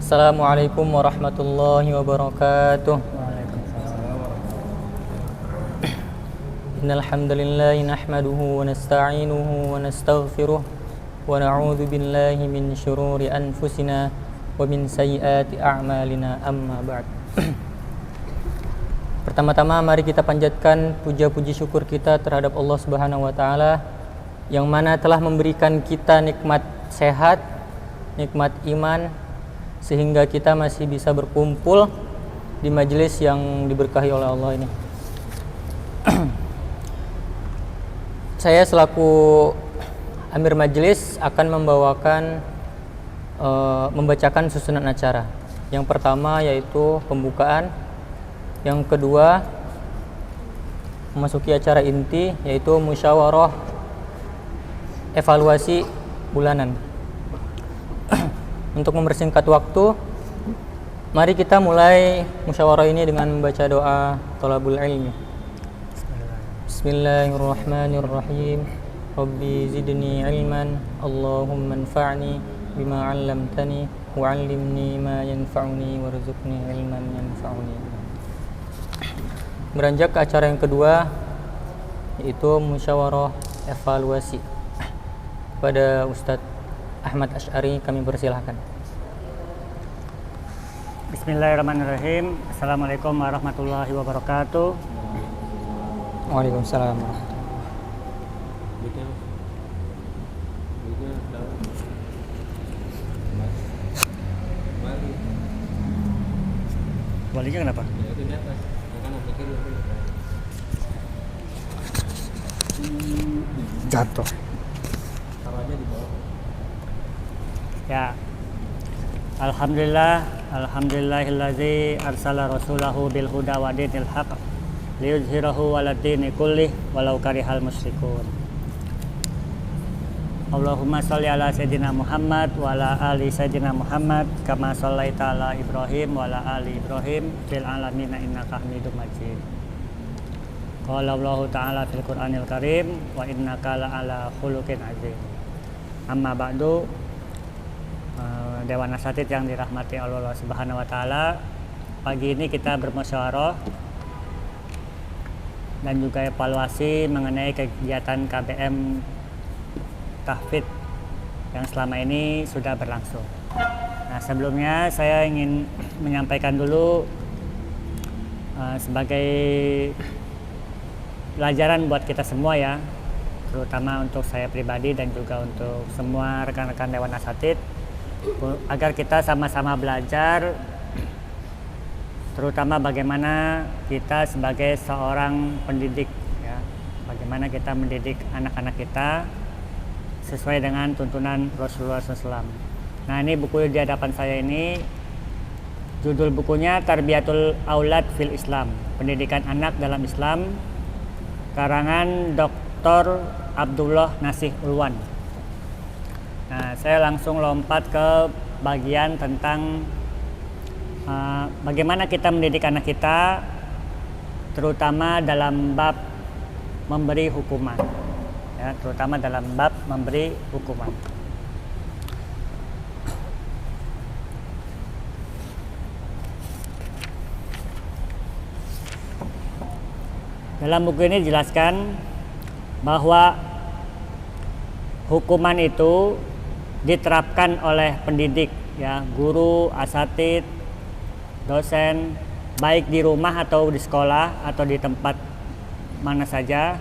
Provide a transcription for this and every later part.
Assalamualaikum warahmatullahi wabarakatuh. Innal hamdalillah nahmaduhu wa nasta'inuhu wa nastaghfiruh wa na'udzu billahi min shururi anfusina wa min sayyiati a'malina, amma ba'd. Pertama-tama mari kita panjatkan puja-puji syukur kita terhadap Allah Subhanahu wa taala yang mana telah memberikan kita nikmat sehat, nikmat iman, sehingga kita masih bisa berkumpul di majelis yang diberkahi oleh Allah ini. Saya selaku Amir Majelis akan membacakan susunan acara. Yang pertama yaitu pembukaan, yang kedua memasuki acara inti yaitu musyawarah evaluasi bulanan. Untuk mempersingkat waktu, mari kita mulai musyawarah ini dengan membaca doa thalabul ilmi. Bismillahirrahmanirrahim. Rabbi zidni ilman, Allahumma anfa'ni bima 'allamtani wa 'allimni ma yanfa'uni warzuqni ilman yanfa'uni. Beranjak ke acara yang kedua yaitu musyawarah evaluasi. Pada Ustadz Ahmad Asy'ari kami persilahkan. Bismillahirrahmanirrahim. Assalamualaikum warahmatullahi wabarakatuh. Waalaikumsalam. Baliknya kenapa? Jatuh. Ya. Alhamdulillahillazi arsala rasulahu bil huda wa dinil haqq liyuzhirahu 'alad dini kullih walau karihal musyrikun. Allahumma shalli ala sayyidina Muhammad wa ala ali sayyidina Muhammad kama shallaita ala Ibrahim wa ala ali Ibrahim fil alamin innaka Hamidum Majid. Qala Allah ta'ala fil Qur'anil Karim wa innaka la ala khuluqin azim. Amma ba'du. Dewan Asatidz yang dirahmati Allah Subhanahu wa taala, pagi ini kita bermusyawarah dan juga evaluasi mengenai kegiatan KBM Tahfidz yang selama ini sudah berlangsung. Nah, sebelumnya saya ingin menyampaikan dulu sebagai pelajaran buat kita semua ya, terutama untuk saya pribadi dan juga untuk semua rekan-rekan Dewan Asatidz, agar kita sama-sama belajar, terutama bagaimana kita sebagai seorang pendidik ya, bagaimana kita mendidik anak-anak kita sesuai dengan tuntunan Rasulullah SAW. Nah, ini buku di hadapan saya ini, judul bukunya Tarbiyatul Aulad fil Islam, Pendidikan Anak dalam Islam, karangan Dr. Abdullah Nasih Ulwan. Nah, saya langsung lompat ke bagian tentang bagaimana kita mendidik anak kita, terutama dalam bab memberi hukuman. Ya, terutama dalam bab memberi hukuman. Dalam buku ini dijelaskan bahwa hukuman itu diterapkan oleh pendidik ya, guru, asatidz, dosen, baik di rumah atau di sekolah atau di tempat mana saja,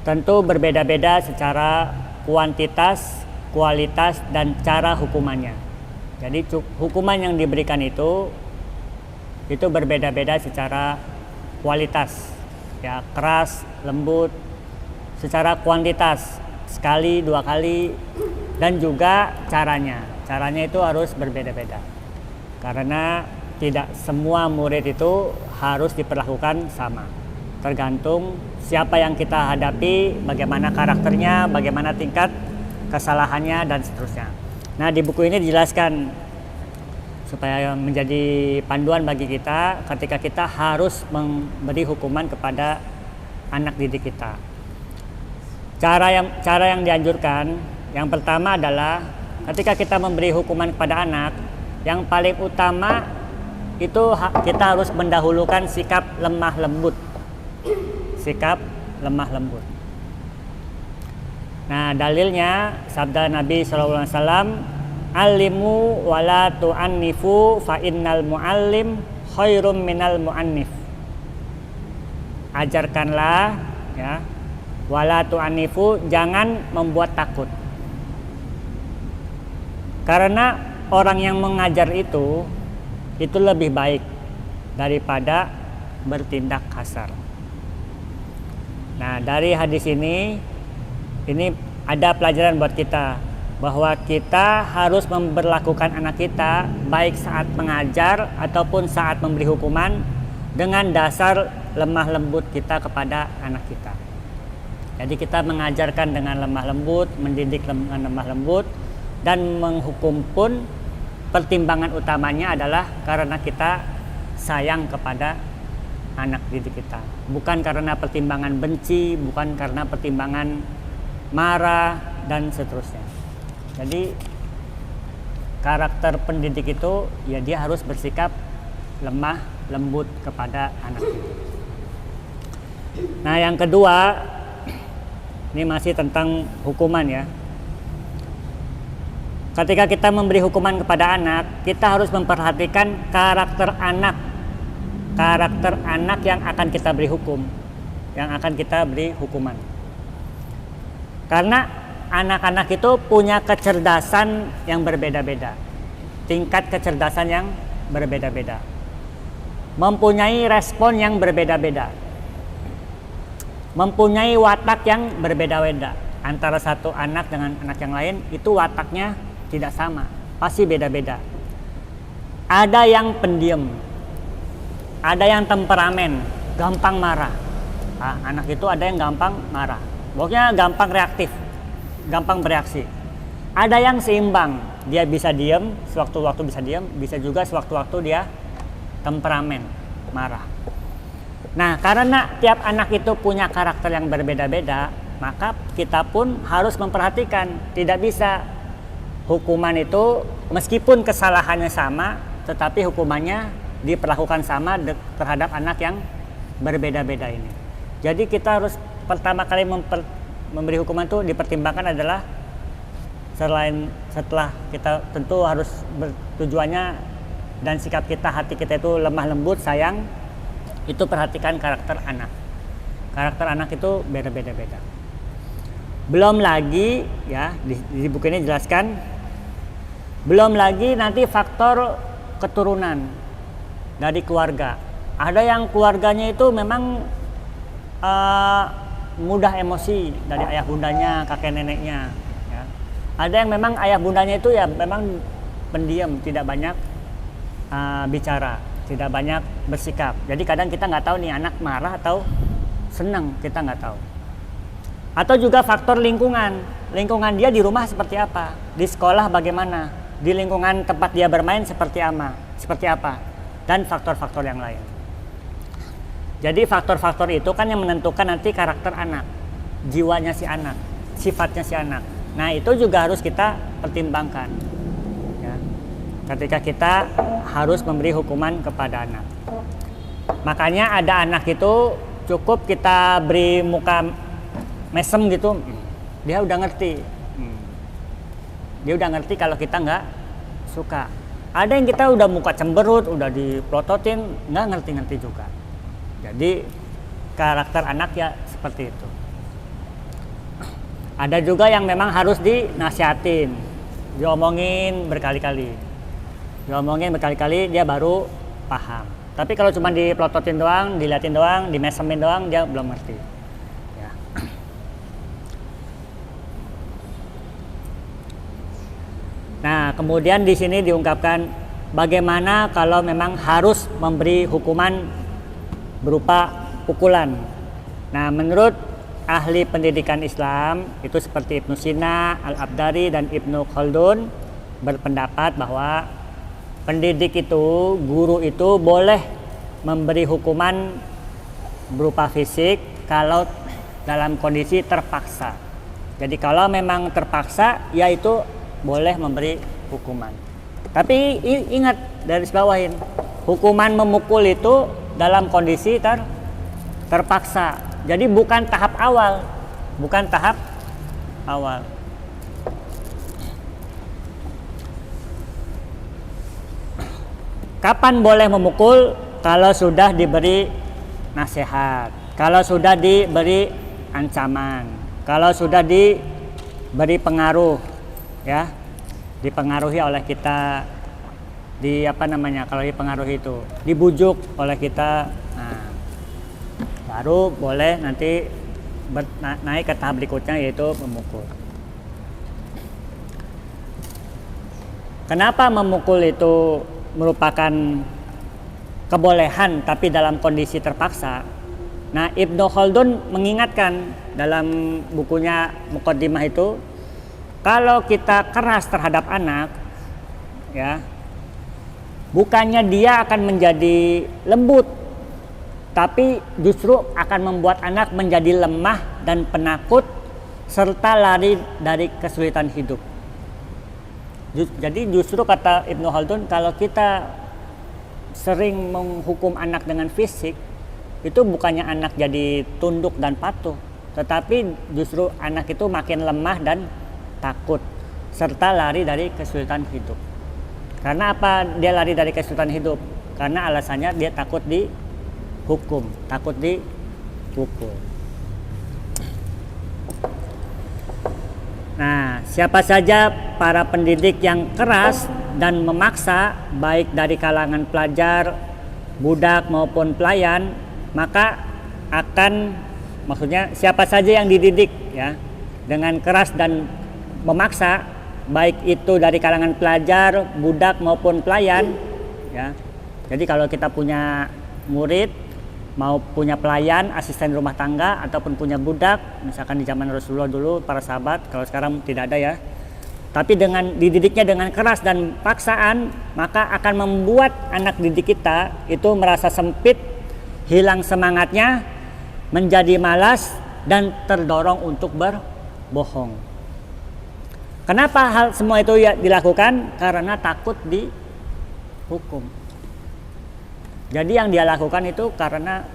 tentu berbeda-beda secara kuantitas, kualitas, dan cara hukumannya. Jadi hukuman yang diberikan itu berbeda-beda secara kualitas ya, keras, lembut, secara kuantitas sekali, dua kali, dan juga caranya itu harus berbeda-beda karena tidak semua murid itu harus diperlakukan sama, tergantung siapa yang kita hadapi, bagaimana karakternya, bagaimana tingkat kesalahannya, dan seterusnya. Nah, di buku ini dijelaskan supaya menjadi panduan bagi kita ketika kita harus memberi hukuman kepada anak didik kita. Cara yang dianjurkan, yang pertama adalah ketika kita memberi hukuman kepada anak, yang paling utama itu kita harus mendahulukan sikap lemah lembut. Sikap lemah lembut. Nah, dalilnya sabda Nabi SAW, alimu wala tu'annifu fa innal muallim khairum minal mu'annif. Ajarkanlah, ya, wala tu'annifu, jangan membuat takut. Karena orang yang mengajar itu lebih baik daripada bertindak kasar. Nah, dari hadis ini ada pelajaran buat kita bahwa kita harus memperlakukan anak kita baik saat mengajar ataupun saat memberi hukuman dengan dasar lemah lembut kita kepada anak kita. Jadi kita mengajarkan dengan lemah lembut, mendidik dengan lemah lembut, dan menghukum pun pertimbangan utamanya adalah karena kita sayang kepada anak didik kita, bukan karena pertimbangan benci, bukan karena pertimbangan marah dan seterusnya. Jadi karakter pendidik itu ya dia harus bersikap lemah lembut kepada anak didik. Nah, yang kedua, ini masih tentang hukuman ya. Ketika kita memberi hukuman kepada anak, kita harus memperhatikan karakter anak yang akan kita beri hukum, yang akan kita beri hukuman. Karena anak-anak itu punya kecerdasan yang berbeda-beda, tingkat kecerdasan yang berbeda-beda, mempunyai respon yang berbeda-beda, mempunyai watak yang berbeda-beda. Antara satu anak dengan anak yang lain itu wataknya tidak sama, pasti beda-beda. Ada yang pendiam, ada yang temperamen, gampang marah. Nah, anak itu ada yang gampang marah, pokoknya gampang reaktif, gampang bereaksi. Ada yang seimbang, dia bisa diam, sewaktu-waktu bisa diam, bisa juga sewaktu-waktu dia temperamen, marah. Nah, karena tiap anak itu punya karakter yang berbeda-beda, maka kita pun harus memperhatikan. Tidak bisa hukuman itu meskipun kesalahannya sama, tetapi hukumannya diperlakukan sama terhadap anak yang berbeda-beda ini. Jadi kita harus pertama kali memberi hukuman itu dipertimbangkan adalah setelah kita tentu harus bertujuannya dan sikap kita, hati kita itu lemah lembut, sayang, itu perhatikan karakter anak. Karakter anak itu beda-beda. Belum lagi ya di buku ini jelaskan, belum lagi nanti faktor keturunan dari keluarga. Ada yang keluarganya itu memang mudah emosi dari ayah bundanya, kakek neneknya. Ya. Ada yang memang ayah bundanya itu ya memang pendiam, tidak banyak bicara, tidak banyak bersikap. Jadi kadang kita nggak tahu nih anak marah atau senang, kita nggak tahu. Atau juga faktor lingkungan dia di rumah seperti apa, di sekolah bagaimana, di lingkungan tempat dia bermain seperti apa, dan faktor-faktor yang lain. Jadi faktor-faktor itu kan yang menentukan nanti karakter anak, jiwanya si anak, sifatnya si anak. Nah, itu juga harus kita pertimbangkan ya, ketika kita harus memberi hukuman kepada anak. Makanya ada anak itu cukup kita beri muka mesem gitu, dia udah ngerti. Dia udah ngerti kalau kita nggak suka. Ada yang kita udah muka cemberut, udah dipelototin, nggak ngerti-ngerti juga. Jadi karakter anak ya seperti itu. Ada juga yang memang harus dinasihatin, diomongin berkali-kali dia baru paham. Tapi kalau cuma dipelototin doang, diliatin doang, dimesemin doang, dia belum ngerti. Ya. Nah, kemudian di sini diungkapkan bagaimana kalau memang harus memberi hukuman berupa pukulan. Nah, menurut ahli pendidikan Islam itu seperti Ibnu Sina, Al-Abdari, dan Ibnu Khaldun berpendapat bahwa pendidik itu, guru itu boleh memberi hukuman berupa fisik kalau dalam kondisi terpaksa. Jadi kalau memang terpaksa, ya itu boleh memberi hukuman. Tapi ingat, garis bawahin, hukuman memukul itu dalam kondisi terpaksa. Jadi bukan tahap awal, bukan tahap awal. Kapan boleh memukul? Kalau sudah diberi nasihat, kalau sudah diberi ancaman, kalau sudah diberi pengaruh, ya, dipengaruhi oleh kita, kalau dipengaruhi itu dibujuk oleh kita, nah, baru boleh nanti naik ke tahap berikutnya, yaitu memukul. Kenapa memukul itu merupakan kebolehan tapi dalam kondisi terpaksa? Nah, Ibnu Khaldun mengingatkan dalam bukunya Muqaddimah itu, kalau kita keras terhadap anak, ya, bukannya dia akan menjadi lembut, tapi justru akan membuat anak menjadi lemah dan penakut serta lari dari kesulitan hidup. Jadi justru kata Ibnu Khaldun, kalau kita sering menghukum anak dengan fisik, itu bukannya anak jadi tunduk dan patuh, tetapi justru anak itu makin lemah dan takut serta lari dari kesulitan hidup. Karena apa dia lari dari kesulitan hidup? Karena alasannya dia takut dihukum, takut dipukul. Nah, siapa saja para pendidik yang keras dan memaksa, baik dari kalangan pelajar, budak maupun pelayan, maka maksudnya siapa saja yang dididik, ya, dengan keras dan memaksa, baik itu dari kalangan pelajar, budak maupun pelayan, ya. Jadi kalau kita punya murid, mau punya pelayan, asisten rumah tangga, ataupun punya budak, misalkan di zaman Rasulullah dulu, para sahabat, kalau sekarang tidak ada, ya. Tapi dengan dididiknya dengan keras dan paksaan, maka akan membuat anak didik kita itu merasa sempit, hilang semangatnya, menjadi malas, dan terdorong untuk berbohong. Kenapa hal semua itu dilakukan? Karena takut dihukum. Jadi yang dia lakukan itu karena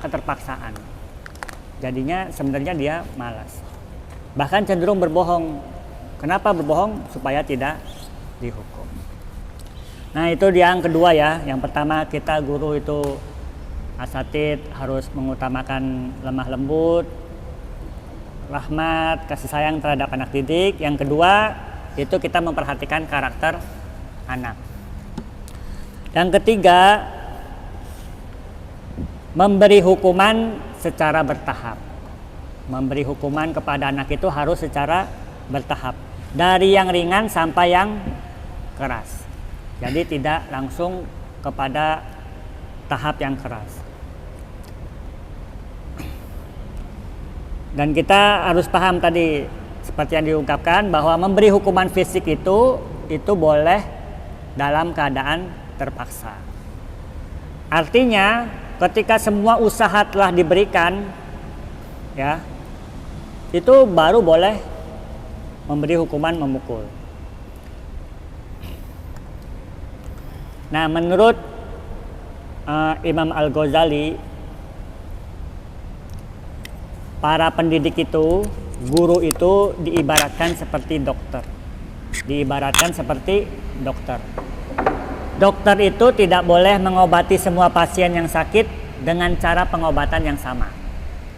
keterpaksaan. Jadinya sebenarnya dia malas. Bahkan cenderung berbohong. Kenapa berbohong? Supaya tidak dihukum. Nah, itu yang kedua, ya. Yang pertama, kita guru itu asatid harus mengutamakan lemah lembut, rahmat, kasih sayang terhadap anak didik. Yang kedua, itu kita memperhatikan karakter anak. Yang ketiga, memberi hukuman secara bertahap. Memberi hukuman kepada anak itu harus secara bertahap, dari yang ringan sampai yang keras. Jadi tidak langsung kepada tahap yang keras. Dan kita harus paham tadi, seperti yang diungkapkan, bahwa memberi hukuman fisik itu boleh dalam keadaan terpaksa. Artinya ketika semua usaha telah diberikan, ya, itu baru boleh memberi hukuman memukul. Nah, menurut Imam Al-Ghazali, para pendidik itu, guru itu diibaratkan seperti dokter. Diibaratkan seperti dokter. Dokter itu tidak boleh mengobati semua pasien yang sakit dengan cara pengobatan yang sama.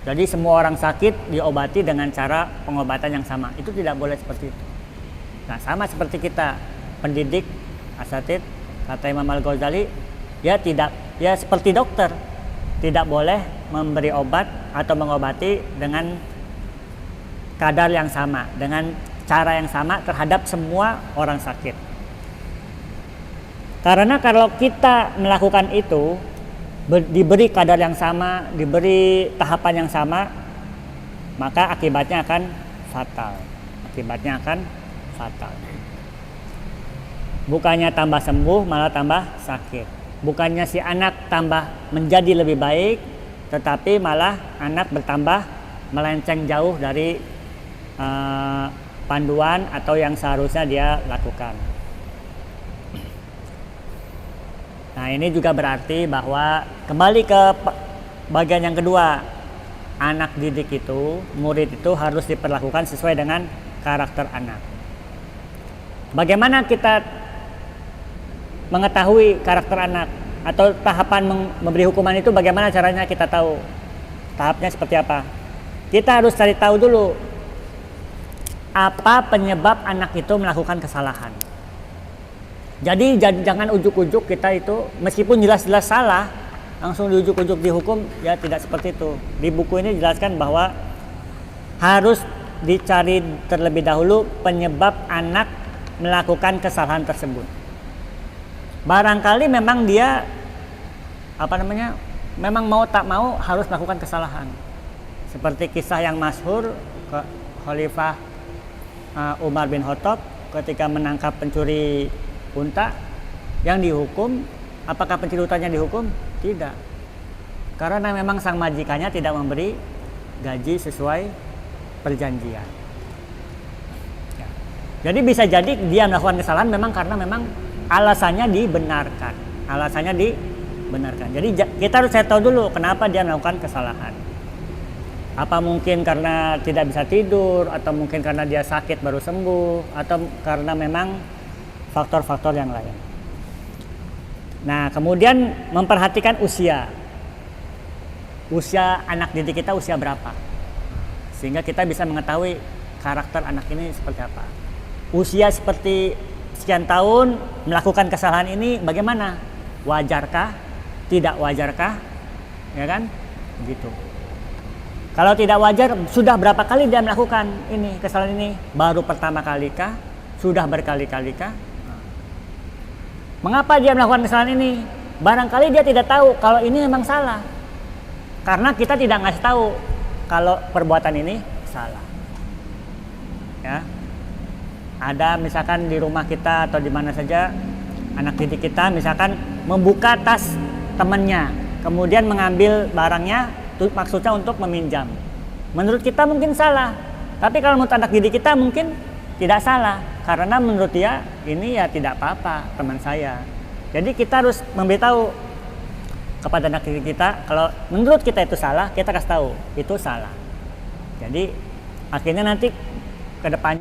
Jadi semua orang sakit diobati dengan cara pengobatan yang sama. Itu tidak boleh seperti itu. Nah, sama seperti kita, pendidik, asatid, kata Imam Al-Ghazali, ya seperti dokter. Tidak boleh memberi obat atau mengobati dengan kadar yang sama, dengan cara yang sama terhadap semua orang sakit. Karena kalau kita melakukan itu, diberi kadar yang sama, diberi tahapan yang sama, maka akibatnya akan fatal. Bukannya tambah sembuh, malah tambah sakit. Bukannya si anak tambah menjadi lebih baik, tetapi malah anak bertambah melenceng jauh dari panduan atau yang seharusnya dia lakukan. Nah, ini juga berarti bahwa kembali ke bagian yang kedua, anak didik itu, murid itu harus diperlakukan sesuai dengan karakter anak. Bagaimana kita mengetahui karakter anak atau tahapan memberi hukuman itu, bagaimana caranya kita tahu? Tahapnya seperti apa? Kita harus cari tahu dulu apa penyebab anak itu melakukan kesalahan. Jadi jangan ujuk-ujuk kita itu, meskipun jelas-jelas salah, langsung diujuk-ujuk dihukum, ya tidak seperti itu. Di buku ini dijelaskan bahwa harus dicari terlebih dahulu penyebab anak melakukan kesalahan tersebut. Barangkali memang dia memang mau tak mau harus melakukan kesalahan. Seperti kisah yang masyhur Khalifah Umar bin Khattab ketika menangkap pencuri unta yang dihukum. Apakah pencuri untanya dihukum? Tidak, karena memang sang majikannya tidak memberi gaji sesuai perjanjian. Ya. Jadi bisa jadi dia melakukan kesalahan memang karena memang alasannya dibenarkan. Jadi kita harus tahu dulu kenapa dia melakukan kesalahan. Apa mungkin karena tidak bisa tidur, atau mungkin karena dia sakit baru sembuh, atau karena memang faktor-faktor yang lain. Nah, kemudian memperhatikan usia anak didik kita usia berapa, sehingga kita bisa mengetahui karakter anak ini seperti apa. Usia seperti sekian tahun melakukan kesalahan ini bagaimana? Wajarkah? Tidak wajarkah? Ya kan? Gitu. Kalau tidak wajar, sudah berapa kali dia melakukan ini kesalahan ini? Baru pertama kali kah? Sudah berkali-kali kah? Mengapa dia melakukan kesalahan ini? Barangkali dia tidak tahu kalau ini memang salah. Karena kita tidak ngasih tahu kalau perbuatan ini salah. Ya. Ada misalkan di rumah kita atau di mana saja, anak didik kita misalkan membuka tas temannya, kemudian mengambil barangnya, maksudnya untuk meminjam. Menurut kita mungkin salah, tapi kalau menurut anak didik kita mungkin tidak salah, karena menurut dia ini ya tidak apa-apa, teman saya. Jadi kita harus memberitahu kepada anak didik kita, kalau menurut kita itu salah, kita kasih tahu itu salah. Jadi akhirnya nanti ke depannya